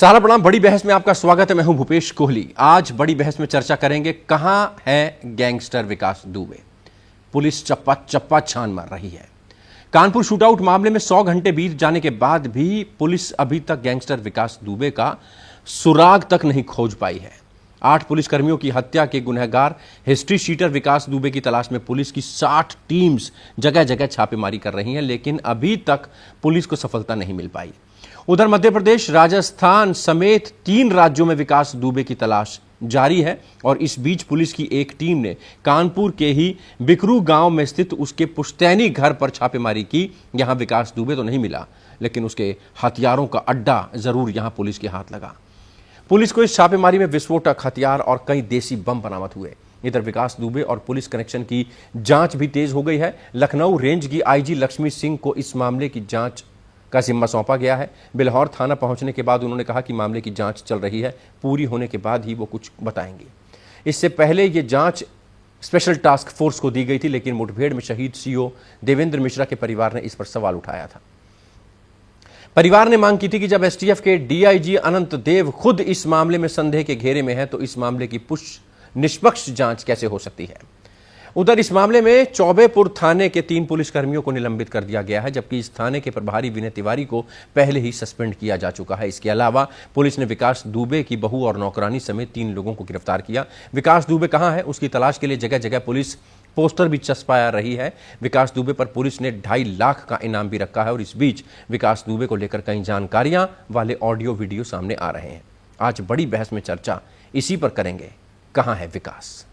सारा प्रणाम। बड़ी बहस में आपका स्वागत है। मैं हूं भूपेश कोहली। आज बड़ी बहस में चर्चा करेंगे, कहां है गैंगस्टर विकास दुबे। पुलिस चप्पा चप्पा छान मार रही है। कानपुर शूटआउट मामले में 100 घंटे बीत जाने के बाद भी पुलिस अभी तक गैंगस्टर विकास दुबे का सुराग तक नहीं खोज पाई है। 8 पुलिसकर्मियों की हत्या के गुनहगार हिस्ट्री शीटर विकास दुबे की तलाश में पुलिस की 60 टीम्स जगह जगह छापेमारी कर रही हैं, लेकिन अभी तक पुलिस को सफलता नहीं मिल पाई। उधर मध्य प्रदेश, राजस्थान समेत 3 राज्यों में विकास दुबे की तलाश जारी है और इस बीच पुलिस की एक टीम ने कानपुर के ही बिकरू गांव में स्थित उसके पुश्तैनी घर पर छापेमारी की। यहां विकास दुबे तो नहीं मिला, लेकिन उसके हथियारों का अड्डा जरूर यहां पुलिस के हाथ लगा। पुलिस को इस छापेमारी में विस्फोटक हथियार और कई देसी बम बरामद हुए। इधर विकास दुबे और पुलिस कनेक्शन की जांच भी तेज हो गई है। लखनऊ रेंज की आईजी लक्ष्मी सिंह को इस मामले की जांच का जिम्मा सौंपा गया है। बिल्हौर थाना पहुंचने के बाद उन्होंने कहा कि मामले की जांच चल रही है, पूरी होने के बाद ही वो कुछ बताएंगे। इससे पहले ये जांच स्पेशल टास्क फोर्स को दी गई थी, लेकिन मुठभेड़ में शहीद सीओ देवेंद्र मिश्रा के परिवार ने इस पर सवाल उठाया था। परिवार ने मांग की थी कि जब एसटीएफ के डीआईजी अनंत देव खुद इस मामले में संदेह के घेरे में है, तो इस मामले की निष्पक्ष जांच कैसे हो सकती है। उधर इस मामले में चौबेपुर थाने के 3 पुलिसकर्मियों को निलंबित कर दिया गया है, जबकि इस थाने के प्रभारी विनय तिवारी को पहले ही सस्पेंड किया जा चुका है। इसके अलावा पुलिस ने विकास दुबे की बहू और नौकरानी समेत 3 लोगों को गिरफ्तार किया। विकास दुबे कहां है, उसकी तलाश के लिए जगह जगह पुलिस पोस्टर भी चस्पाया रही है। विकास दुबे पर पुलिस ने 2.5 लाख का इनाम भी रखा है और इस बीच विकास दुबे को लेकर कई जानकारियां वाले ऑडियो वीडियो सामने आ रहे हैं। आज बड़ी बहस में चर्चा इसी पर करेंगे, कहां है विकास।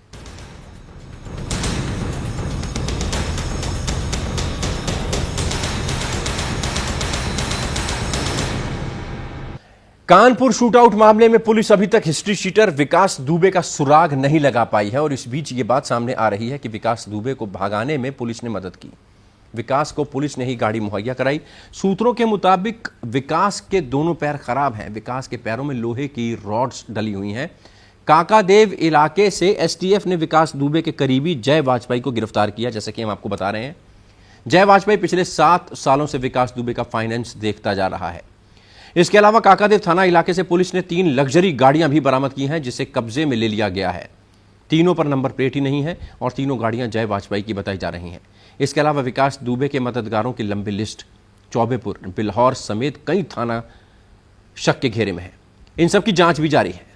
कानपुर शूटआउट मामले में पुलिस अभी तक हिस्ट्री शीटर विकास दुबे का सुराग नहीं लगा पाई है और इस बीच ये बात सामने आ रही है कि विकास दुबे को भगाने में पुलिस ने मदद की। विकास को पुलिस ने ही गाड़ी मुहैया कराई। सूत्रों के मुताबिक विकास के दोनों पैर खराब हैं। विकास के पैरों में लोहे की रॉड्स डली हुई हैं। काकादेव इलाके से एसटीएफ ने विकास दुबे के करीबी जय वाजपेयी को गिरफ्तार किया। जैसे कि हम आपको बता रहे हैं, जय वाजपेयी पिछले 7 सालों से विकास दुबे का फाइनेंस देखता जा रहा है। इसके अलावा काकादेव थाना इलाके से पुलिस ने 3 लग्जरी गाड़ियां भी बरामद की हैं, जिसे कब्जे में ले लिया गया है। तीनों पर नंबर प्लेट ही नहीं है और तीनों गाड़ियां जय वाजपेयी की बताई जा रही हैं। इसके अलावा विकास दुबे के मददगारों की लंबी लिस्ट चौबेपुर, बिल्हौर समेत कई थाना शक के घेरे में है। इन सब की जांच भी जारी है।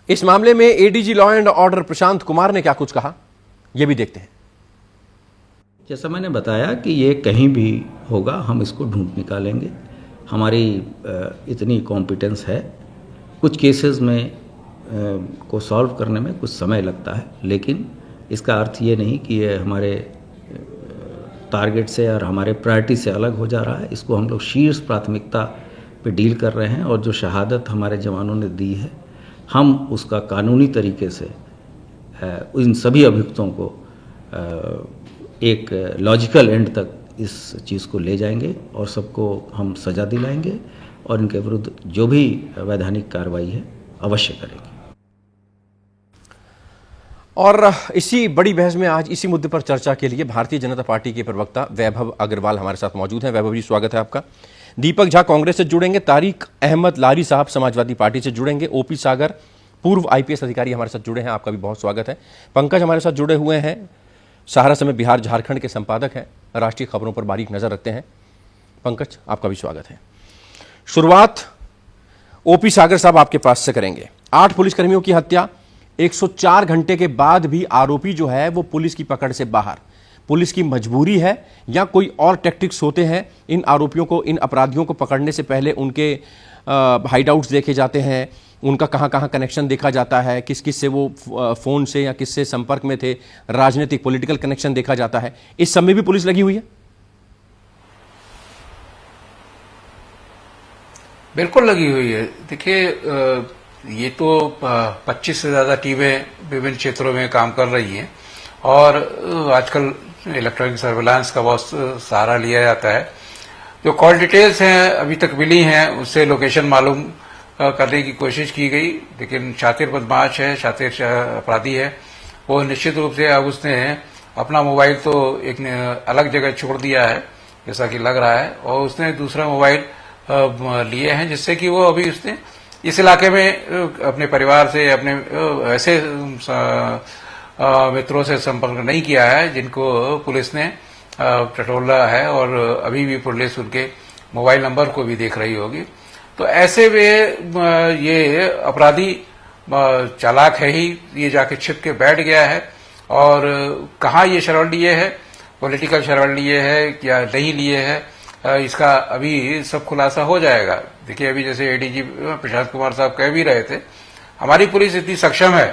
इस मामले में ADG law and order Prashant Kumar ने क्या कुछ कहा, यह भी देखते हैं। जैसा मैंने बताया कि ये कहीं भी होगा, हम इसको ढूंढ निकालेंगे। हमारी इतनी कॉम्पिटेंस है। कुछ केसेस में को सॉल्व करने में कुछ समय लगता है, लेकिन इसका अर्थ ये नहीं कि ये हमारे टारगेट से और हमारे प्रायोरिटी से अलग हो जा रहा है। इसको हम लोग शीर्ष प्राथमिकता पे डील कर रहे हैं और जो शहादत हमारे जवानों ने दी है, हम उसका कानूनी तरीके से इन सभी अभियुक्तों को एक लॉजिकल एंड तक इस चीज़ को ले जाएंगे और सबको हम सज़ा दिलाएंगे और इनके विरुद्ध जो भी वैधानिक कार्रवाई है अवश्य करेंगे। और इसी बड़ी बहस में आज इसी मुद्दे पर चर्चा के लिए भारतीय जनता पार्टी के प्रवक्ता वैभव अग्रवाल हमारे साथ मौजूद हैं। वैभव जी, स्वागत है आपका। दीपक झा कांग्रेस से जुड़ेंगे, तारिक अहमद लारी साहब समाजवादी पार्टी से जुड़ेंगे, ओपी सागर पूर्व आईपीएस अधिकारी हमारे साथ जुड़े हैं, आपका भी बहुत स्वागत है। पंकज हमारे साथ जुड़े हुए हैं, सहारा समय बिहार झारखंड के संपादक हैं, राष्ट्रीय खबरों पर बारीक नजर रखते हैं। पंकज, आपका भी स्वागत है। शुरुआत ओपी सागर साहब आपके पास से करेंगे। 8 पुलिसकर्मियों की हत्या, 104 घंटे के बाद भी आरोपी जो है वो पुलिस की पकड़ से बाहर। पुलिस की मजबूरी है या कोई और टैक्टिक्स होते हैं इन आरोपियों को, इन अपराधियों को पकड़ने से पहले उनके हाइडआउट्स देखे जाते हैं, उनका कहाँ कहाँ कनेक्शन देखा जाता है, किस किस से वो फ़ोन से या किससे संपर्क में थे, राजनीतिक पॉलिटिकल कनेक्शन देखा जाता है। इस सब में भी पुलिस लगी हुई है। बिल्कुल लगी हुई है। देखिए, ये तो 25 से ज़्यादा टीमें विभिन्न क्षेत्रों में काम कर रही हैं और आजकल इलेक्ट्रॉनिक सर्विलांस का बहुत सहारा लिया जाता है। जो कॉल डिटेल्स हैं अभी तक मिली हैं, उससे लोकेशन मालूम करने की कोशिश की गई, लेकिन शातिर बदमाश है, शातिर अपराधी है, वो निश्चित रूप से अब उसने अपना मोबाइल तो एक अलग जगह छोड़ दिया है जैसा कि लग रहा है, और उसने दूसरा मोबाइल लिए हैं, जिससे कि वो अभी उसने इस इलाके में अपने परिवार से, अपने ऐसे मित्रों से संपर्क नहीं किया है जिनको पुलिस ने टटोला है, और अभी भी पुलिस उनके मोबाइल नंबर को भी देख रही होगी। तो ऐसे में ये अपराधी चालाक है ही, ये जाके छिप के बैठ गया है, और कहाँ ये शरण लिए है, पॉलिटिकल शरण लिए है या नहीं लिए है, इसका अभी सब खुलासा हो जाएगा। देखिए, अभी जैसे एडीजी प्रशांत कुमार साहब कह भी रहे थे, हमारी पुलिस इतनी सक्षम है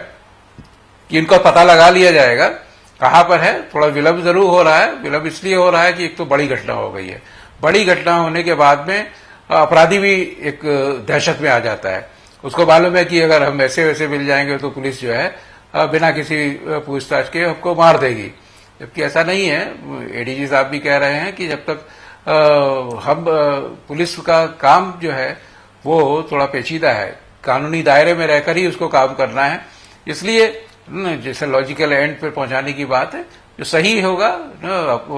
कि इनका पता लगा लिया जाएगा कहां पर है। थोड़ा विलंब जरूर हो रहा है, विलंब इसलिए हो रहा है कि एक तो बड़ी घटना हो गई है, बड़ी घटना होने के बाद में अपराधी भी एक दहशत में आ जाता है। उसको मालूम है कि अगर हम ऐसे वैसे मिल जाएंगे तो पुलिस जो है बिना किसी पूछताछ के हमको मार देगी, जबकि ऐसा नहीं है। एडीजी साहब भी कह रहे हैं कि जब तक हम पुलिस का काम जो है वो थोड़ा पेचीदा है, कानूनी दायरे में रहकर ही उसको काम करना है, इसलिए जैसे लॉजिकल एंड पर पहुंचाने की बात है, जो सही होगा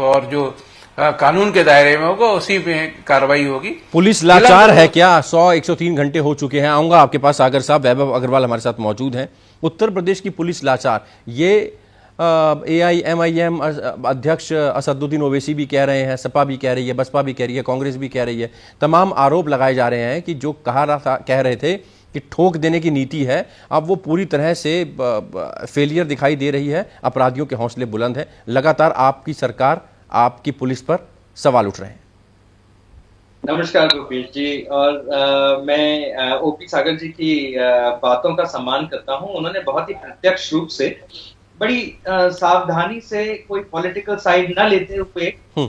और जो कानून के दायरे में होगा उसी में कार्रवाई होगी। पुलिस लाचार है क्या? 103 घंटे हो चुके हैं। आऊंगा आपके पास सागर साहब। वैभव अग्रवाल हमारे साथ मौजूद हैं। उत्तर प्रदेश की पुलिस लाचार, ये AIMIM अध्यक्ष असदुद्दीन ओवैसी भी कह रहे हैं, सपा भी कह रही है, बसपा भी कह रही है, कांग्रेस भी कह रही है। तमाम आरोप लगाए जा रहे हैं कि जो कह रहे थे कि ठोक देने की नीति है, अब वो पूरी तरह से फेलियर दिखाई दे रही है। अपराधियों के हौसले बुलंद हैं। लगातार आपकी सरकार, आपकी पुलिस पर सवाल उठ रहे हैं। नमस्कार भूपेश जी, और मैं ओपी सागर जी की बातों का सम्मान करता हूं। उन्होंने बहुत ही प्रत्यक्ष रूप से, बड़ी सावधानी से, कोई पॉलिटिकल साइड न लेते हुए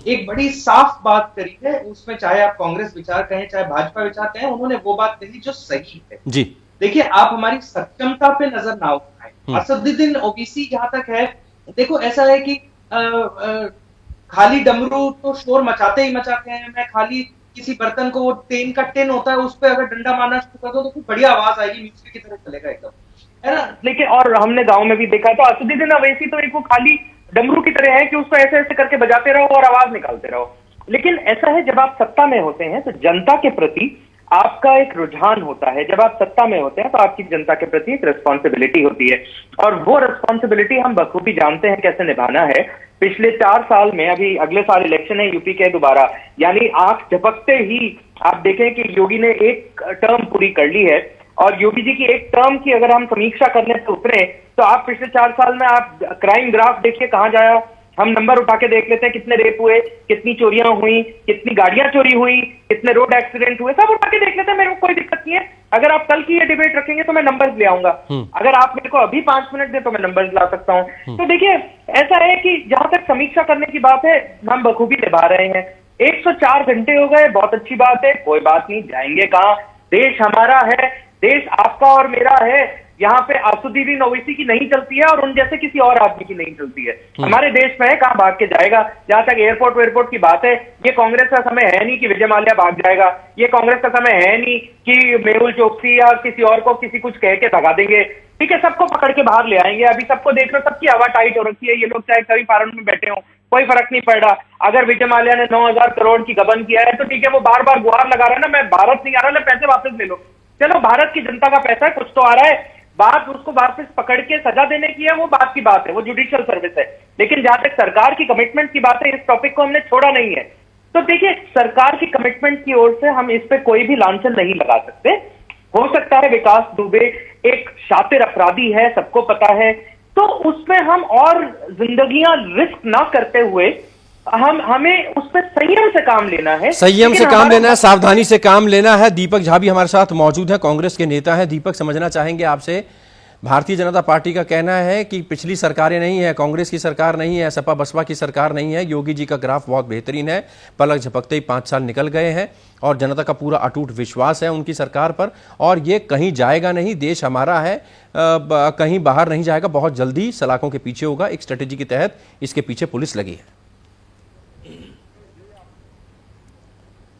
एक बड़ी साफ बात करी है। उसमें चाहे आप कांग्रेस विचार कहें, चाहे भाजपा विचार कहें, उन्होंने वो बात कही जो सही है जी। देखिए, आप हमारी सक्षमता पे नजर ना उठाएं। असदुद्दीन ओवैसी जहां तक है, देखो ऐसा है कि खाली डमरू तो शोर मचाते ही मचाते हैं। मैं खाली किसी बर्तन को, वो टेन का टिन होता है, उस पर अगर डंडा मारना शुरू कर दो तो खूब बढ़िया आवाज आएगी, म्यूजिक की तरह चलेगा एकदम, है ना। लेकिन और हमने गांव में भी देखा, तो असदुद्दीन ओवैसी तो एक वो खाली डमरू की तरह है कि उसको ऐसे ऐसे करके बजाते रहो और आवाज निकालते रहो। लेकिन ऐसा है, जब आप सत्ता में होते हैं तो जनता के प्रति आपका एक रुझान होता है। जब आप सत्ता में होते हैं तो आपकी जनता के प्रति एक रिस्पॉन्सिबिलिटी होती है, और वो रिस्पॉन्सिबिलिटी हम बखूबी जानते हैं कैसे निभाना है। पिछले 4 साल में, अभी अगले साल इलेक्शन है यूपी के दोबारा, यानी आंख झपकते ही आप देखें कि योगी ने एक टर्म पूरी कर ली है, और योगी जी की एक टर्म की अगर हम समीक्षा करने से उतरे तो आप पिछले 4 साल में आप क्राइम ग्राफ देखिए कहां जाया। हम नंबर उठा के देख लेते हैं, कितने रेप हुए, कितनी चोरियां हुई, कितनी गाड़ियां चोरी हुई, कितने रोड एक्सीडेंट हुए, सब उठा के देख लेते हैं। मेरे को कोई दिक्कत नहीं है। अगर आप कल की ये डिबेट रखेंगे तो मैं नंबर्स ले आऊंगा। अगर आप मेरे को अभी 5 मिनट दे तो मैं नंबर्स ला सकता हूं। तो देखिए, ऐसा है कि जहां तक समीक्षा करने की बात है, हम बखूबी निभा रहे हैं। 104 घंटे हो गए, बहुत अच्छी बात है, कोई बात नहीं, जाएंगे कहां। देश हमारा है, देश आपका और मेरा है। यहाँ पे असदुद्दीन ओवैसी की नहीं चलती है और उन जैसे किसी और आदमी की नहीं चलती है। हमारे देश में है, कहाँ भाग के जाएगा। जहां तक एयरपोर्ट वेयरपोर्ट की बात है, ये कांग्रेस का समय है नहीं कि विजय माल्या भाग जाएगा। ये कांग्रेस का समय है नहीं कि मेहुल चोकसी या किसी और को किसी कुछ कह के भगा देंगे। ठीक है, सबको पकड़ के बाहर ले आएंगे। अभी सबको देख लो, सबकी हवा टाइट हो रखी है। ये लोग चाहे कभी फार्म में बैठे हो, कोई फर्क नहीं पड़ रहा। अगर विजय माल्या ने 9,000 करोड़ की गबन किया है तो ठीक है, वो बार बार गुहार लगा रहा है ना, मैं भारत नहीं आ रहा, पैसे वापस ले लो। चलो, भारत की जनता का पैसा है, कुछ तो आ रहा है। बात उसको वापस पकड़ के सजा देने की है, वो बात की बात है, वो जुडिशियल सर्विस है। लेकिन जहां तक सरकार की कमिटमेंट की बात है, इस टॉपिक को हमने छोड़ा नहीं है। तो देखिए, सरकार की कमिटमेंट की ओर से हम इस पे कोई भी लांछन नहीं लगा सकते। हो सकता है विकास दुबे एक शातिर अपराधी है, सबको पता है, तो उसमें हम और जिंदगियां रिस्क ना करते हुए हमें उस पर संयम से काम लेना है। संयम से काम लेना है, सावधानी से काम लेना है। दीपक झा भी हमारे साथ मौजूद है, कांग्रेस के नेता हैं। दीपक, समझना चाहेंगे आपसे, भारतीय जनता पार्टी का कहना है कि पिछली सरकारें नहीं है, कांग्रेस की सरकार नहीं है, सपा बसपा की सरकार नहीं है, योगी जी का ग्राफ बहुत बेहतरीन है, पलक झपकते ही 5 साल निकल गए हैं और जनता का पूरा अटूट विश्वास है उनकी सरकार पर, और ये कहीं जाएगा नहीं, देश हमारा है, कहीं बाहर नहीं जाएगा, बहुत जल्दी सलाखों के पीछे होगा। एक स्ट्रेटेजी के तहत इसके पीछे पुलिस लगी है।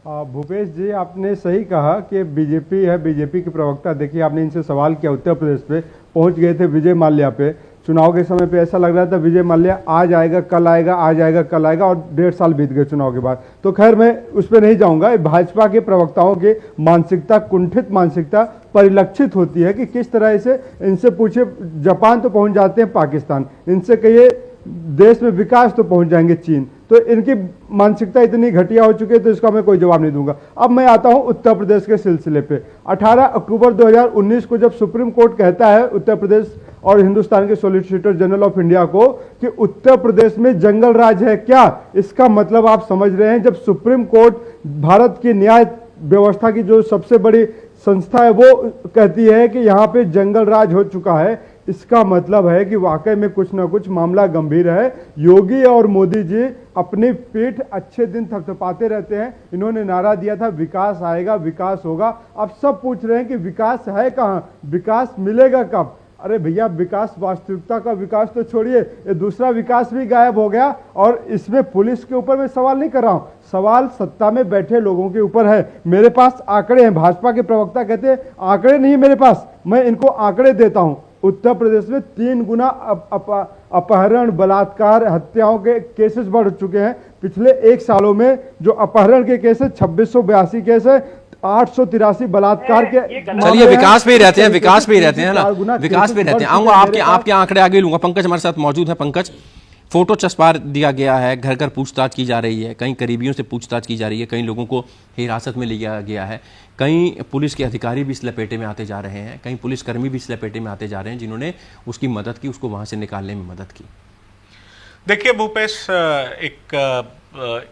भूपेश जी, आपने सही कहा कि बीजेपी है, बीजेपी के प्रवक्ता, देखिए आपने इनसे सवाल किया उत्तर प्रदेश पे, पहुंच गए थे विजय माल्या पे, चुनाव के समय पे ऐसा लग रहा था विजय माल्या आज आएगा कल आएगा, आज आएगा कल आएगा, और 1.5 साल बीत गए चुनाव के बाद। तो खैर मैं उस पर नहीं जाऊंगा। भाजपा के प्रवक्ताओं की मानसिकता, कुंठित मानसिकता परिलक्षित होती है कि किस तरह से, इनसे पूछे जापान तो पहुंच जाते हैं पाकिस्तान, इनसे कहिए देश में विकास तो पहुंच जाएंगे चीन। तो इनकी मानसिकता इतनी घटिया हो चुकी है, तो इसका मैं कोई जवाब नहीं दूंगा। अब मैं आता हूं उत्तर प्रदेश के सिलसिले पे। 18 अक्टूबर 2019 को जब सुप्रीम कोर्ट कहता है उत्तर प्रदेश और हिंदुस्तान के सॉलिसिटर जनरल ऑफ इंडिया को कि उत्तर प्रदेश में जंगल राज है क्या, इसका मतलब आप समझ रहे हैं, जब सुप्रीम कोर्ट भारत की न्याय व्यवस्था की जो सबसे बड़ी संस्था है वो कहती है कि यहाँ पे जंगल राज हो चुका है, इसका मतलब है कि वाकई में कुछ ना कुछ मामला गंभीर है। योगी और मोदी जी अपनी पीठ अच्छे दिन थपथपाते रहते हैं। इन्होंने नारा दिया था विकास आएगा, विकास होगा। अब सब पूछ रहे हैं कि विकास है कहाँ, विकास मिलेगा कब? अरे भैया, विकास वास्तविकता का विकास तो छोड़िए, ये दूसरा विकास भी गायब हो गया। और इसमें पुलिस के ऊपर मैं सवाल नहीं कर रहा हूं, सवाल सत्ता में बैठे लोगों के ऊपर है। मेरे पास आंकड़े हैं, भाजपा के प्रवक्ता कहते हैं आंकड़े नहीं है मेरे पास, मैं इनको आंकड़े देता हूं। उत्तर प्रदेश में 3 गुना अपहरण, बलात्कार, हत्याओं के केसेस बढ़ चुके हैं। पिछले 1 सालों में जो अपहरण के केस है 2682 केस है, 883 बलात्कार के। चलिए विकास पे ही रहते हैं, विकास पे ही रहते हैं ना, विकास पे ही रहते हैं। आऊंगा आपके आंकड़े आगे लूंगा। पंकज हमारे साथ मौजूद है। पंकज, फोटो चस्पा दिया गया है, घर घर पूछताछ की जा रही है, कई करीबियों से पूछताछ की जा रही है, कई लोगों को हिरासत में लिया गया है, कई पुलिस के अधिकारी भी इस लपेटे में आते जा रहे हैं, कई पुलिसकर्मी भी इस लपेटे में आते जा रहे हैं जिन्होंने उसकी मदद की, उसको वहां से निकालने में मदद की। देखिए भूपेश,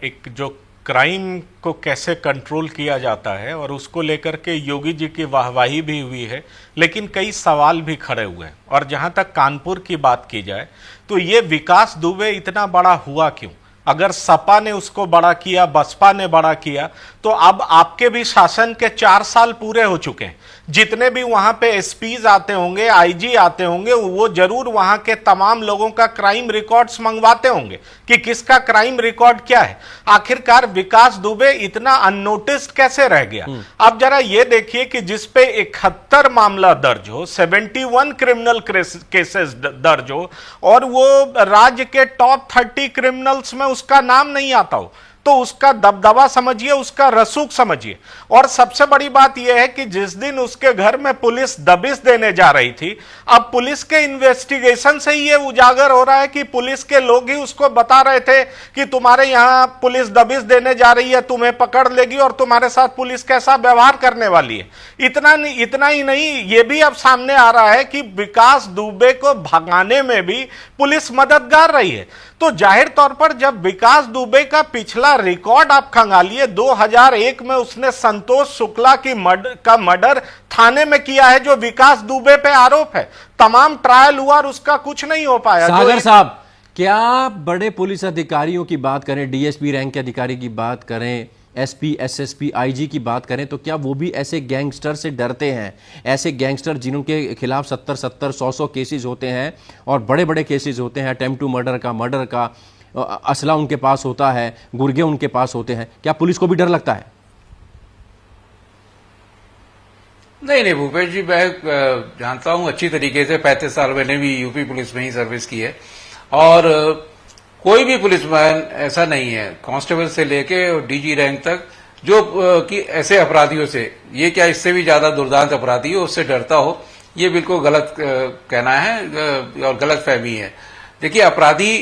एक जो क्राइम को कैसे कंट्रोल किया जाता है और उसको लेकर के योगी जी की वाहवाही भी हुई है, लेकिन कई सवाल भी खड़े हुए हैं। और जहां तक कानपुर की बात की जाए तो ये विकास दुबे इतना बड़ा हुआ क्यों? अगर सपा ने उसको बड़ा किया, बसपा ने बड़ा किया, तो अब आपके भी शासन के 4 साल पूरे हो चुके हैं। जितने भी वहां पे एसपीज आते होंगे, आईजी आते होंगे, वो जरूर वहां के तमाम लोगों का क्राइम रिकॉर्ड्स मंगवाते होंगे कि किसका क्राइम रिकॉर्ड क्या है। आखिरकार विकास दुबे इतना अननोटिस्ड कैसे रह गया? अब जरा ये देखिए कि जिसपे 71 मामला दर्ज हो, 71 क्रिमिनल केसेस दर्ज हो, और वो राज्य के टॉप 30 क्रिमिनल्स में उसका नाम नहीं आता हो, तो उसका दबदबा समझिए, उसका रसूख समझिए। और सबसे बड़ी बात यह है कि जिस दिन उसके घर में पुलिस दबिश देने जा रही थी, अब पुलिस के इन्वेस्टिगेशन से ही यह उजागर हो रहा है कि पुलिस के लोग ही उसको बता रहे थे कि तुम्हारे यहां पुलिस दबिश देने जा रही है, तुम्हें पकड़ लेगी और तुम्हारे साथ पुलिस कैसा व्यवहार करने वाली है। इतना ही नहीं, यह भी अब सामने आ रहा है कि विकास दुबे को भगाने में भी पुलिस मददगार रही है। तो जाहिर तौर पर जब विकास दुबे का पिछला रिकॉर्ड आप खंगालिए, 2001 में उसने संतोष शुक्ला की मर्डर थाने में किया है, जो विकास दुबे पे आरोप है। तमाम ट्रायल हुआ और उसका कुछ नहीं हो पाया। सागर साहब, क्या बड़े पुलिस अधिकारियों की बात करें, डीएसपी रैंक के अधिकारी की बात करें, एसपी, एसएसपी, आईजी की बात करें, तो क्या वो भी ऐसे गैंगस्टर से डरते हैं? ऐसे गैंगस्टर जिनके खिलाफ 70-70, 100-100 केसेस होते हैं और बड़े बड़े केसेस होते हैं, अटेम्प्ट टू मर्डर का, असला उनके पास होता है, गुर्गे उनके पास होते हैं, क्या पुलिस को भी डर लगता है? नहीं भूपेश जी, मैं जानता हूं अच्छी तरीके से, 35 साल मैंने भी यूपी पुलिस में ही सर्विस की है, और कोई भी पुलिसमैन ऐसा नहीं है, कांस्टेबल से लेके और डीजी रैंक तक, जो कि ऐसे अपराधियों से, ये क्या इससे भी ज्यादा दुर्दांत अपराधी हो, उससे डरता हो, ये बिल्कुल गलत कहना है और गलत फहमी है। देखिए, अपराधी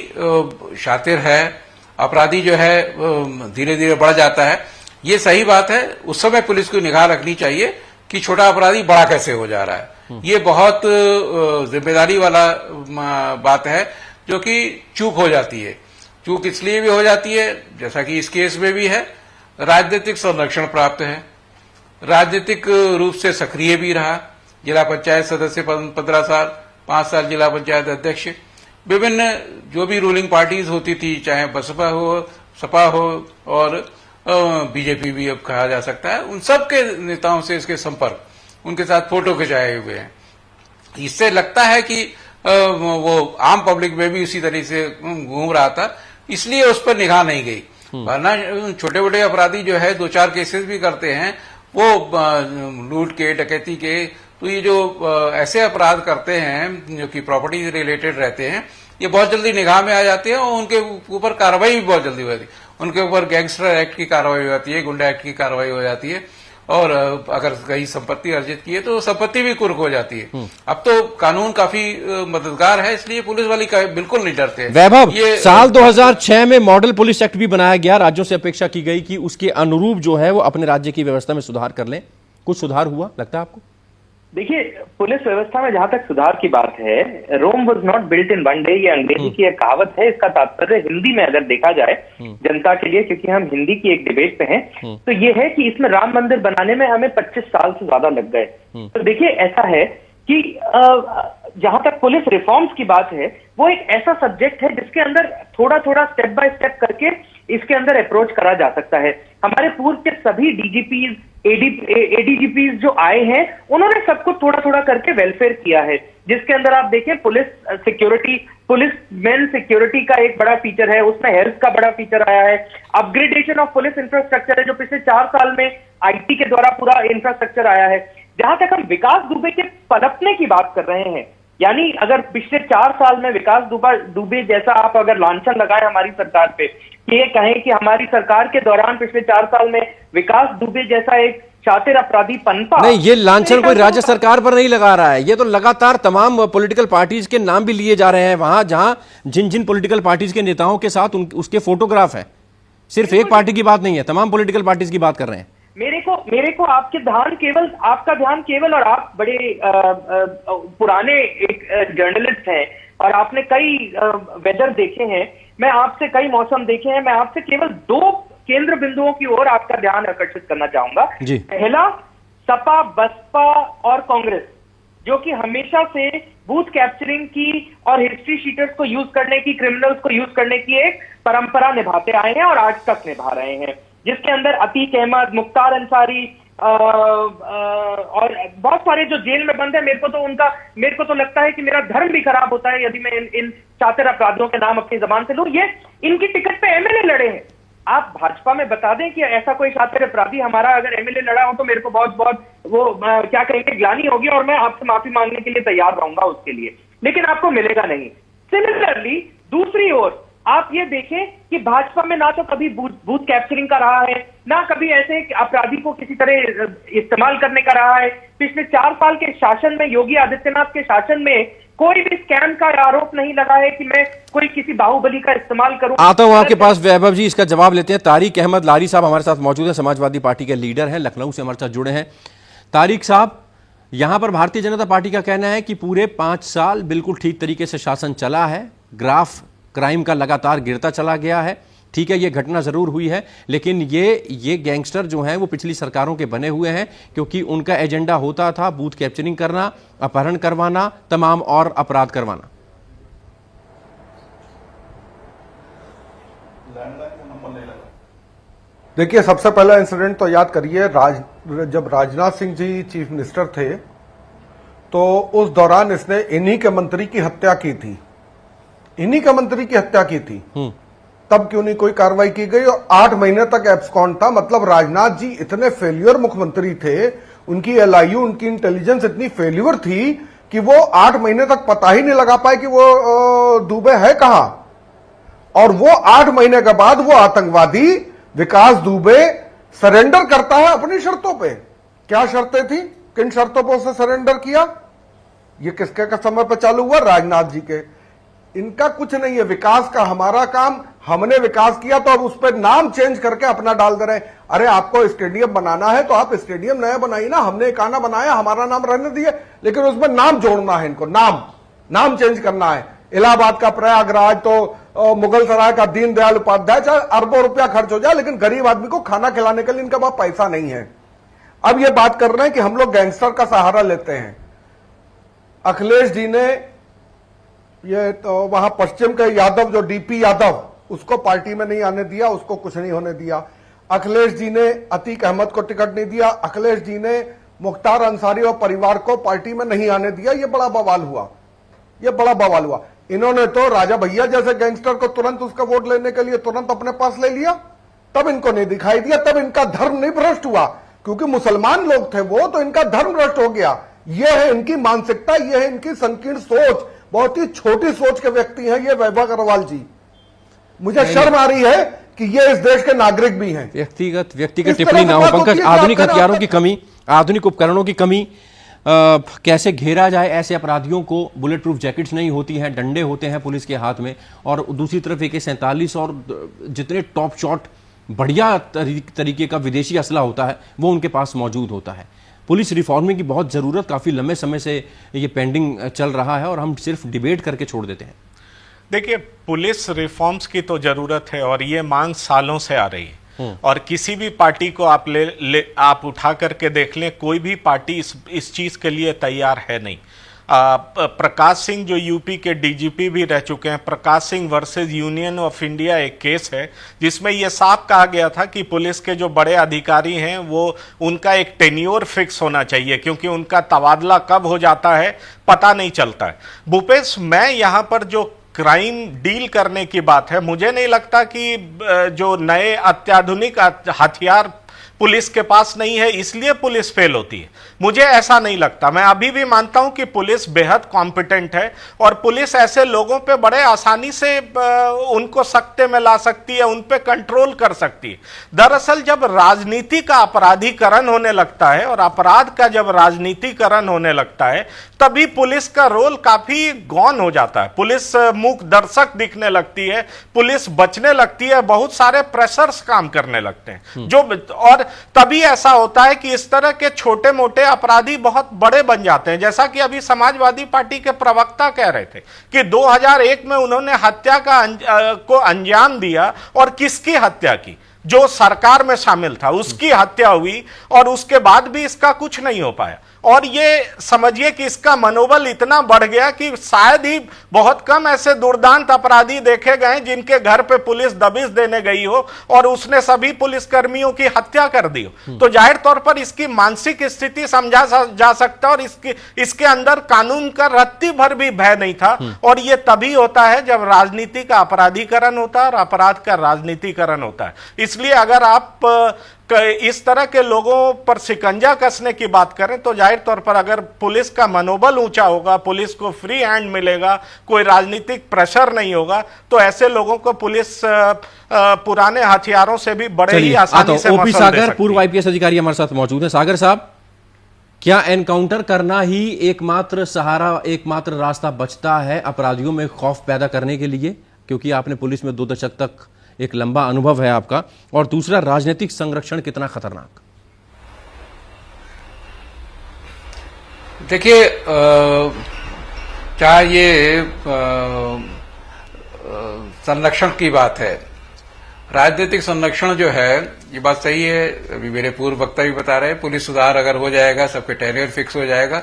शातिर है, अपराधी जो है धीरे धीरे बढ़ जाता है, ये सही बात है। उस समय पुलिस को निगाह रखनी चाहिए कि छोटा अपराधी बड़ा कैसे हो जा रहा है। ये बहुत जिम्मेदारी वाला बात है, जो कि चूक हो जाती है। चूक इसलिए भी हो जाती है, जैसा कि इस केस में भी है, राजनीतिक संरक्षण प्राप्त है, राजनीतिक रूप से सक्रिय भी रहा, जिला पंचायत सदस्य 15 साल, 5 साल जिला पंचायत अध्यक्ष, विभिन्न जो भी रूलिंग पार्टीज होती थी, चाहे बसपा हो, सपा हो और बीजेपी भी अब कहा जा सकता है, उन सब के नेताओं से इसके संपर्क, उनके साथ फोटो खिंचाए हुए हैं। इससे लगता है कि वो आम पब्लिक में भी उसी तरीके से घूम रहा था, इसलिए उस पर निगाह नहीं गई। वरना छोटे छोटे अपराधी जो है 2-4 केसेस भी करते हैं, वो लूट के, डकैती के तो ये जो ऐसे अपराध करते हैं जो कि प्रॉपर्टी रिलेटेड रहते हैं, ये बहुत जल्दी निगाह में आ जाते हैं और उनके ऊपर कार्रवाई भी बहुत जल्दी हो जाती है। उनके ऊपर गैंगस्टर एक्ट की कार्रवाई हो जाती है, गुंडा एक्ट की कार्रवाई हो जाती है, और अगर कहीं संपत्ति अर्जित की है तो संपत्ति भी कुर्क हो जाती है। अब तो कानून काफी मददगार है, इसलिए पुलिस वाले बिल्कुल नहीं डरते। वैभव, साल 2006 में मॉडल पुलिस एक्ट भी बनाया गया, राज्यों से अपेक्षा की गई कि उसके अनुरूप जो है वो अपने राज्य की व्यवस्था में सुधार कर लें। कुछ सुधार हुआ लगता है आपको? देखिए, पुलिस व्यवस्था में जहां तक सुधार की बात है, Rome was not built in one day, ये अंग्रेजी की एक कहावत है। इसका तात्पर्य हिंदी में अगर देखा जाए जनता के लिए, क्योंकि हम हिंदी की एक डिबेट पे हैं, तो ये है कि इसमें राम मंदिर बनाने में हमें 25 साल से ज्यादा लग गए। तो देखिए, ऐसा है कि जहां तक पुलिस रिफॉर्म्स की बात है, वो एक ऐसा सब्जेक्ट है जिसके अंदर थोड़ा थोड़ा स्टेप बाय स्टेप करके इसके अंदर अप्रोच करा जा सकता है। हमारे पूर्व के सभी डीजीपीज, एडीजीपीज जो आए हैं, उन्होंने सब कुछ थोड़ा थोड़ा करके वेलफेयर किया है, जिसके अंदर आप देखें police security, police main security का एक बड़ा फीचर है, उसमें हेल्थ का बड़ा फीचर आया है, अपग्रेडेशन ऑफ पुलिस इंफ्रास्ट्रक्चर है जो पिछले 4 साल में आईटी के द्वारा पूरा इंफ्रास्ट्रक्चर आया है। जहां तक हम विकास दुबे के पनपने की बात कर रहे हैं, यानी अगर पिछले 4 साल में विकास दुबे जैसा आप अगर लांछन लगाए हमारी सरकार पे, ये कहें कि हमारी सरकार के दौरान पिछले 4 साल में विकास दुबे जैसा एक शातिर अपराधी पनपा, नहीं, ये लांछन कोई राज्य सरकार पर नहीं लगा रहा है, ये तो लगातार तमाम पॉलिटिकल पार्टीज के नाम भी लिए जा रहे हैं वहां, जहां जिन जिन पॉलिटिकल पार्टीज के नेताओं के साथ उसके फोटोग्राफ है। सिर्फ एक पार्टी की बात नहीं है, तमाम पॉलिटिकल पार्टीज की बात कर रहे हैं। मेरे को आपका ध्यान केवल, और आप बड़े पुराने एक जर्नलिस्ट हैं और आपने कई वेदर देखे हैं, मैं आपसे कई मौसम देखे हैं, मैं आपसे केवल 2 केंद्र बिंदुओं की ओर आपका ध्यान आकर्षित करना चाहूंगा। पहला, सपा, बसपा और कांग्रेस, जो कि हमेशा से बूथ कैप्चरिंग की और हिस्ट्री शीटर्स को यूज करने की, क्रिमिनल्स को यूज करने की एक परंपरा निभाते आए हैं और आज तक निभा रहे हैं, जिसके अंदर अतीक अहमद, मुख्तार अंसारी और बहुत सारे जो जेल में बंद है, मेरे को तो लगता है कि मेरा धर्म भी खराब होता है यदि मैं इन शातिर अपराधियों के नाम अपनी जबान से लूं। ये इनकी टिकट पे एमएलए लड़े हैं। आप भाजपा में बता दें कि ऐसा कोई शातिर अपराधी हमारा अगर एमएलए लड़ा हो तो मेरे को बहुत वो क्या कहेंगे, ग्लानि होगी, और मैं आपसे माफी मांगने के लिए तैयार रहूंगा उसके लिए, लेकिन आपको मिलेगा नहीं। सिमिलरली दूसरी ओर आप ये देखें कि भाजपा में ना तो कभी बूथ कैप्चरिंग का रहा है, ना कभी ऐसे अपराधी को किसी तरह इस्तेमाल करने का रहा है। पिछले 4 साल के शासन में, योगी आदित्यनाथ के शासन में, कोई भी स्कैम का आरोप नहीं लगा है कि मैं कोई किसी बाहुबली का इस्तेमाल करूं। आता हूं आपके पास वैभव जी, इसका जवाब लेते हैं। तारिक अहमद लारी साहब हमारे साथ मौजूद है, समाजवादी पार्टी के लीडर हैं, लखनऊ से हमारे साथ जुड़े हैं। तारिक साहब, यहां पर भारतीय जनता पार्टी का कहना है कि पूरे 5 साल बिल्कुल ठीक तरीके से शासन चला है, ग्राफ क्राइम का लगातार गिरता चला गया है। ठीक है, ये घटना जरूर हुई है, लेकिन ये गैंगस्टर जो हैं वो पिछली सरकारों के बने हुए हैं, क्योंकि उनका एजेंडा होता था बूथ कैप्चरिंग करना, अपहरण करवाना, तमाम और अपराध करवाना। देखिए, सबसे पहला इंसिडेंट तो याद करिए, जब राजनाथ सिंह जी चीफ मिनिस्टर थे तो उस दौरान इसने इन्हीं के मंत्री की हत्या की थी, इन्हीं के मंत्री की हत्या की थी। तब क्यों नहीं कोई कार्रवाई की गई? और 8 महीने तक एब्सकॉन्ड था। मतलब राजनाथ जी इतने फेल्यूर मुख्यमंत्री थे, उनकी एलआईयू, उनकी इंटेलिजेंस इतनी फेल्यूर थी कि वो 8 महीने तक पता ही नहीं लगा पाए कि वो दुबे है कहां। और वो 8 महीने के बाद वो आतंकवादी विकास दुबे सरेंडर करता है अपनी शर्तों पे। क्या शर्तें थी, किन शर्तों पर उसने सरेंडर किया? ये किसके का समय पर चालू हुआ? राजनाथ जी के। इनका कुछ नहीं है विकास का। हमारा काम, हमने विकास किया तो अब उस पर नाम चेंज करके अपना डाल दे रहे हैं। अरे आपको स्टेडियम बनाना है तो आप स्टेडियम नया बनाइए ना, हमने एक आना बनाया, हमारा नाम रहने दिए, लेकिन उसमें नाम जोड़ना है, इनको नाम चेंज करना है। इलाहाबाद का प्रयागराज तो मुगल सराय का दीनदयाल उपाध्याय, चाहे अरबों रुपया खर्च हो जाए, लेकिन गरीब आदमी को खाना खिलाने के लिए इनके पास पैसा नहीं है। अब ये बात कर रहे हैं कि हम लोग गैंगस्टर का सहारा लेते हैं। अखिलेश जी ने ये तो वहां पश्चिम के यादव, जो डीपी यादव, उसको पार्टी में नहीं आने दिया, उसको कुछ नहीं होने दिया। अखिलेश जी ने अतीक अहमद को टिकट नहीं दिया। अखिलेश जी ने मुख्तार अंसारी और परिवार को पार्टी में नहीं आने दिया। ये बड़ा बवाल हुआ, ये बड़ा बवाल हुआ। इन्होंने तो राजा भैया जैसे गैंगस्टर को तुरंत उसका वोट लेने के लिए तुरंत अपने पास ले लिया, तब इनको नहीं दिखाई दिया, तब इनका धर्म नहीं भ्रष्ट हुआ, क्योंकि मुसलमान लोग थे वो, तो इनका धर्म भ्रष्ट हो गया। ये है इनकी मानसिकता, ये है इनकी संकीर्ण सोच। बहुत ही छोटी सोच के व्यक्ति हैं ये वैभव अग्रवाल जी। मुझे शर्म आ रही है कि ये इस देश के नागरिक भी हैं। व्यक्तिगत टिप्पणी ना हो पंकज। आधुनिक हथियारों की कमी, आधुनिक उपकरणों की कमी, कैसे घेरा जाए ऐसे अपराधियों को। बुलेट प्रूफ जैकेट्स नहीं होती हैं, डंडे होते हैं पुलिस के हाथ में, और दूसरी तरफ AK-47 और जितने टॉप शॉट बढ़िया तरीके का विदेशी असला होता है वो उनके पास मौजूद होता है। पुलिस रिफॉर्मिंग की बहुत ज़रूरत, काफ़ी लंबे समय से ये पेंडिंग चल रहा है और हम सिर्फ डिबेट करके छोड़ देते हैं। देखिए, पुलिस रिफॉर्म्स की तो जरूरत है और ये मांग सालों से आ रही है। और किसी भी पार्टी को आप उठा करके देख लें, कोई भी पार्टी इस चीज के लिए तैयार है नहीं। प्रकाश सिंह जो यूपी के DGP भी रह चुके हैं, Prakash Singh versus Union of India एक केस है जिसमें यह साफ कहा गया था कि पुलिस के जो बड़े अधिकारी हैं वो उनका एक टेन्योर फिक्स होना चाहिए, क्योंकि उनका तबादला कब हो जाता है पता नहीं चलता है। भूपेश, मैं यहां पर जो क्राइम डील करने की बात है, मुझे नहीं लगता कि जो नए अत्याधुनिक हथियार पुलिस के पास नहीं है इसलिए पुलिस फेल होती है, मुझे ऐसा नहीं लगता। मैं अभी भी मानता हूं कि पुलिस बेहद कॉम्पिटेंट है और पुलिस ऐसे लोगों पे बड़े आसानी से उनको सख्ते में ला सकती है, उन पे कंट्रोल कर सकती है। दरअसल जब राजनीति का अपराधीकरण होने लगता है और अपराध का जब राजनीतिकरण होने लगता है तभी पुलिस का रोल काफी गौन हो जाता है। पुलिस मूक दर्शक दिखने लगती है, पुलिस बचने लगती है, बहुत सारे प्रेशर्स काम करने लगते हैं जो, और तभी ऐसा होता है कि इस तरह के छोटे मोटे अपराधी बहुत बड़े बन जाते हैं। जैसा कि अभी समाजवादी पार्टी के प्रवक्ता कह रहे थे कि 2001 में उन्होंने हत्या को अंजाम दिया, और किसकी हत्या की? जो सरकार में शामिल था उसकी हत्या हुई, और उसके बाद भी इसका कुछ नहीं हो पाया। और ये समझिए कि इसका मनोबल इतना बढ़ गया कि शायद ही बहुत कम ऐसे दुर्दांत अपराधी देखे गए जिनके घर पे पुलिस दबिश देने गई हो और उसने सभी पुलिसकर्मियों की हत्या कर दी हो। तो जाहिर तौर पर इसकी मानसिक स्थिति समझा जा सकता, और इसके अंदर कानून का रत्ती भर भी भय नहीं था। और ये तभी होता है जब राजनीति का अपराधीकरण होता है और अपराध का राजनीतिकरण होता है। इसलिए अगर आप इस तरह के लोगों पर शिकंजा कसने की बात करें तो जाहिर तौर पर अगर पुलिस का मनोबल ऊंचा होगा, पुलिस को फ्री हैंड मिलेगा, कोई राजनीतिक प्रेशर नहीं होगा, तो ऐसे लोगों को पुलिस पुराने हथियारों से भी बड़े ही आसानी से OP सागर पूर्व IPS अधिकारी हमारे साथ मौजूद हैं। सागर साहब, क्या एनकाउंटर करना ही एकमात्र सहारा, एकमात्र रास्ता बचता है अपराधियों में खौफ पैदा करने के लिए? क्योंकि आपने पुलिस में 2 दशक तक एक लंबा अनुभव है आपका, और दूसरा राजनीतिक संरक्षण कितना खतरनाक? देखिए, चाहे ये संरक्षण की बात है, राजनीतिक संरक्षण जो है, ये बात सही है। अभी मेरे पूर्व वक्ता भी बता रहे हैं, पुलिस सुधार अगर हो जाएगा, सबके टेन्योर फिक्स हो जाएगा,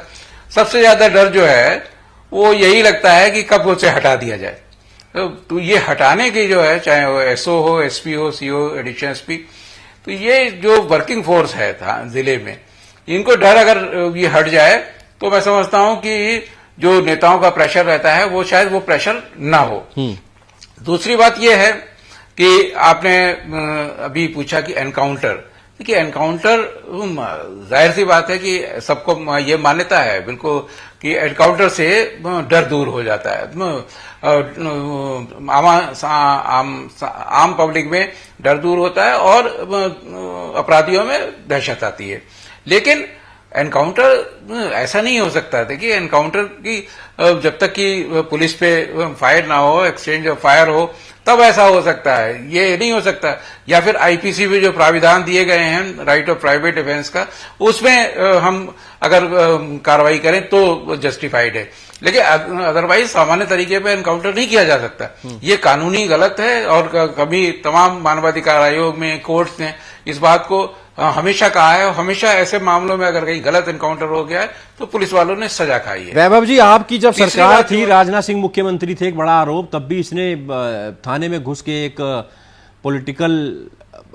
सबसे ज्यादा डर जो है वो यही लगता है कि कब उसे हटा दिया जाए। तो ये हटाने की जो है, चाहे वो SO हो, SP हो, CO, एडिशनल SP, तो ये जो वर्किंग फोर्स है था जिले में, इनको डर अगर ये हट जाए तो मैं समझता हूं कि जो नेताओं का प्रेशर रहता है वो शायद वो प्रेशर ना हो। दूसरी बात ये है कि आपने अभी पूछा कि एनकाउंटर, देखिए एनकाउंटर जाहिर सी बात है कि सबको ये मान्यता है बिल्कुल कि एनकाउंटर से डर दूर हो जाता है, आम पब्लिक में डर दूर होता है और अपराधियों में दहशत आती है। लेकिन एनकाउंटर ऐसा नहीं हो सकता। देखिए, एनकाउंटर की जब तक कि पुलिस पे फायर ना हो, एक्सचेंज ऑफ फायर हो, तब ऐसा हो सकता है, ये नहीं हो सकता। या फिर IPC में जो प्राविधान दिए गए हैं राइट ऑफ प्राइवेट डिफेंस का, उसमें हम अगर कार्रवाई करें तो जस्टिफाइड है। लेकिन अदरवाइज सामान्य तरीके पे एनकाउंटर नहीं किया जा सकता, ये कानूनी गलत है। और कभी तमाम मानवाधिकार आयोग में, कोर्ट्स ने इस बात को हमेशा कहा है, और हमेशा ऐसे मामलों में अगर कहीं गलत एनकाउंटर हो गया है तो पुलिस वालों ने सजा खाई है। वैभव जी, आपकी जब सरकार थी, राजनाथ सिंह मुख्यमंत्री थे, एक बड़ा आरोप, तब भी इसने थाने में घुस के एक पॉलिटिकल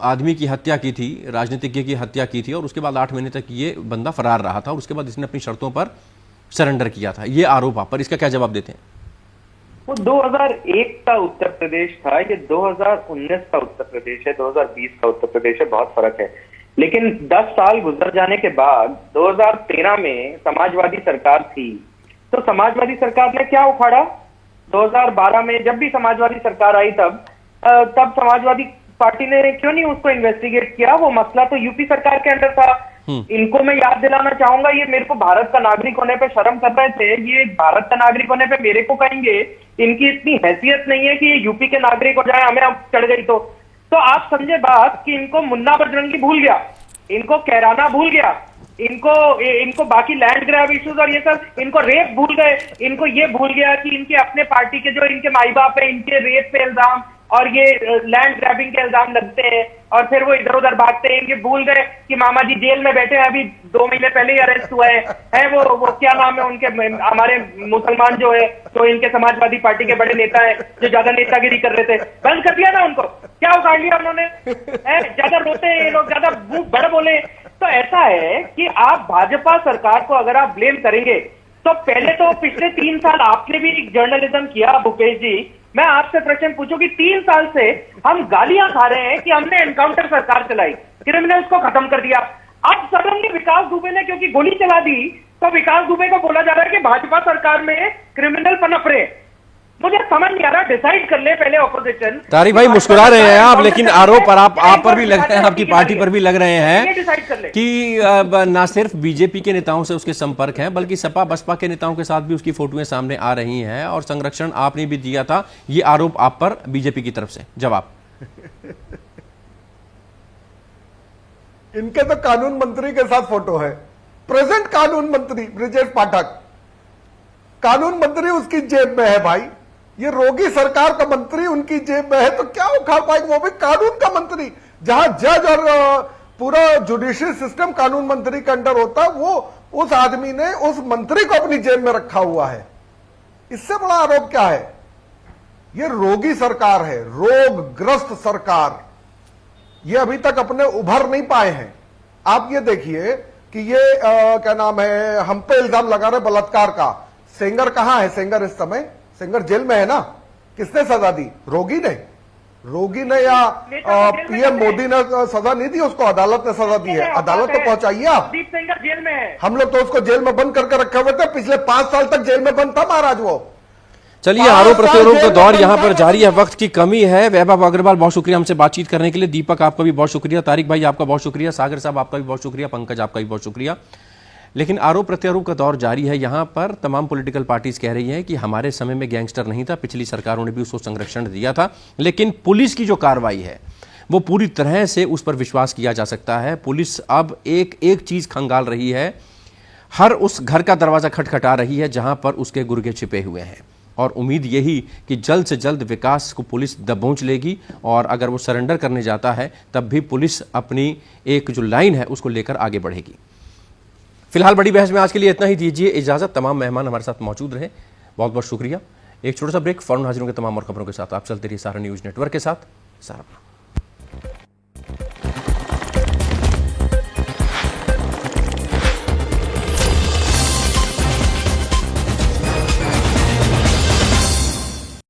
आदमी की हत्या की थी, राजनीतिज्ञ की हत्या की थी, और उसके बाद 8 महीने तक ये बंदा फरार रहा था, और उसके बाद इसने अपनी शर्तों पर सरेंडर किया था। ये आरोप आप पर, इसका क्या जवाब देते हैं? वो 2001 का उत्तर प्रदेश था, ये 2019 का उत्तर प्रदेश है, 2020 का उत्तर प्रदेश है, बहुत फर्क है। लेकिन 10 साल गुजर जाने के बाद 2013 में समाजवादी सरकार थी, तो समाजवादी सरकार ने क्या उखाड़ा? 2012 में जब भी समाजवादी सरकार आई तब समाजवादी पार्टी ने क्यों नहीं उसको इन्वेस्टिगेट किया? वो मसला तो यूपी सरकार के अंदर था। इनको मैं याद दिलाना चाहूंगा, ये मेरे को भारत का नागरिक होने पे शर्म कर रहे थे, ये भारत का नागरिक होने पे मेरे को कहेंगे। इनकी इतनी हैसियत नहीं है कि ये यूपी के नागरिक हो जाए, हमें अब चढ़ गई तो आप समझे बात कि इनको मुन्ना बजरंगी भूल गया, इनको कैराना भूल गया, इनको बाकी लैंड ग्रैब इश्यूज और ये सब, इनको रेप भूल गए, इनको ये भूल गया कि इनके अपने पार्टी के जो इनके माई बाप है, इनके रेप पे इल्जाम और ये लैंड ग्रैबिंग के इल्जाम लगते हैं और फिर वो इधर उधर भागते हैं। ये भूल गए कि मामा जी जेल में बैठे हैं, अभी 2 महीने पहले ही अरेस्ट हुए हैं। वो क्या नाम है उनके, हमारे मुसलमान जो है, तो इनके समाजवादी पार्टी के बड़े नेता है जो ज्यादा नेतागिरी कर रहे थे, बंद कर दिया ना उनको, क्या उखाड़ लिया उन्होंने? ज्यादा रोते हैं ये लोग, ज्यादा बड़ बोले। तो ऐसा है कि आप भाजपा सरकार को अगर आप ब्लेम करेंगे तो पहले तो पिछले 3 साल आपने भी जर्नलिज्म किया भूपेश जी, मैं आपसे प्रश्न पूछूं कि 3 साल से हम गालियां खा रहे हैं कि हमने एनकाउंटर सरकार चलाई, क्रिमिनल्स को खत्म कर दिया। अब सडनली विकास दुबे ने क्योंकि गोली चला दी तो विकास दुबे को बोला जा रहा है कि भाजपा सरकार में क्रिमिनल पनप रहे। मुझे समझ नहीं आ रहा, डिसाइड कर ले पहले ऑपोजिशन। तारिक भाई मुस्कुरा रहे हैं आप, लेकिन आरोप पर आप पर भी लग रहे हैं, आपकी पार्टी पर भी लग रहे हैं कि ना सिर्फ बीजेपी के नेताओं से उसके संपर्क हैं बल्कि सपा बसपा के नेताओं के साथ भी उसकी फोटोएं सामने आ रही हैं और संरक्षण आपने भी दिया था। ये आरोप आप पर बीजेपी की तरफ से जवाब? इनके तो कानून मंत्री के साथ फोटो है, प्रेजेंट कानून मंत्री ब्रिजेश पाठक, कानून मंत्री उसकी जेब में है भाई। ये रोगी सरकार का मंत्री उनकी जेब में है तो क्या उखाड़ पाएंगे? वो भी कानून का मंत्री, जहां जज और पूरा जुडिशियल सिस्टम कानून मंत्री के अंडर होता है, वो उस आदमी ने उस मंत्री को अपनी जेब में रखा हुआ है। इससे बड़ा आरोप क्या है? ये रोगी सरकार है, रोगग्रस्त सरकार। ये अभी तक अपने उभर नहीं पाए हैं। आप ये देखिए कि ये क्या नाम है, हम पे इल्जाम लगा रहे बलात्कार का। सेंगर कहां है? सेंगर इस समय सेंगर जेल में है ना। किसने सजा दी? रोगी ने या पीएम मोदी ने सजा नहीं दी उसको, अदालत ने सजा दी है। अदालत तो पहुंचाइए आप। सेंगर जेल में है, हम लोग तो उसको जेल में बंद करके रखे हुए थे, पिछले 5 साल तक जेल में बंद था महाराज वो। चलिए, आरोप प्रत्यारोप का दौर यहां पर जारी है, वक्त की कमी है। वैभव अग्रवाल, बहुत शुक्रिया हमसे बातचीत करने के लिए। दीपक, आपका भी बहुत शुक्रिया। तारिक भाई, आपका बहुत शुक्रिया। सागर साहब, आपका भी बहुत शुक्रिया। पंकज, आपका भी बहुत शुक्रिया। लेकिन आरोप प्रत्यारोप का दौर जारी है। यहां पर तमाम पॉलिटिकल पार्टीज कह रही हैं कि हमारे समय में गैंगस्टर नहीं था, पिछली सरकारों ने भी उसको संरक्षण दिया था, लेकिन पुलिस की जो कार्रवाई है वो पूरी तरह से उस पर विश्वास किया जा सकता है। पुलिस अब एक एक चीज खंगाल रही है, हर उस घर का दरवाजा खटखटा रही है जहां पर उसके गुर्गे छिपे हुए हैं, और उम्मीद यही कि जल्द से जल्द विकास को पुलिस दबोच लेगी, और अगर वो सरेंडर करने जाता है तब भी पुलिस अपनी एक जो लाइन है उसको लेकर आगे बढ़ेगी। फिलहाल बड़ी बहस में आज के लिए इतना ही। दीजिए इजाजत। तमाम मेहमान हमारे साथ मौजूद रहे, बहुत बहुत शुक्रिया। एक छोटा सा ब्रेक, फौरन हाजिर होंगे तमाम और खबरों के साथ। आप चलते रहिए सहारा न्यूज नेटवर्क के साथ। सहारा।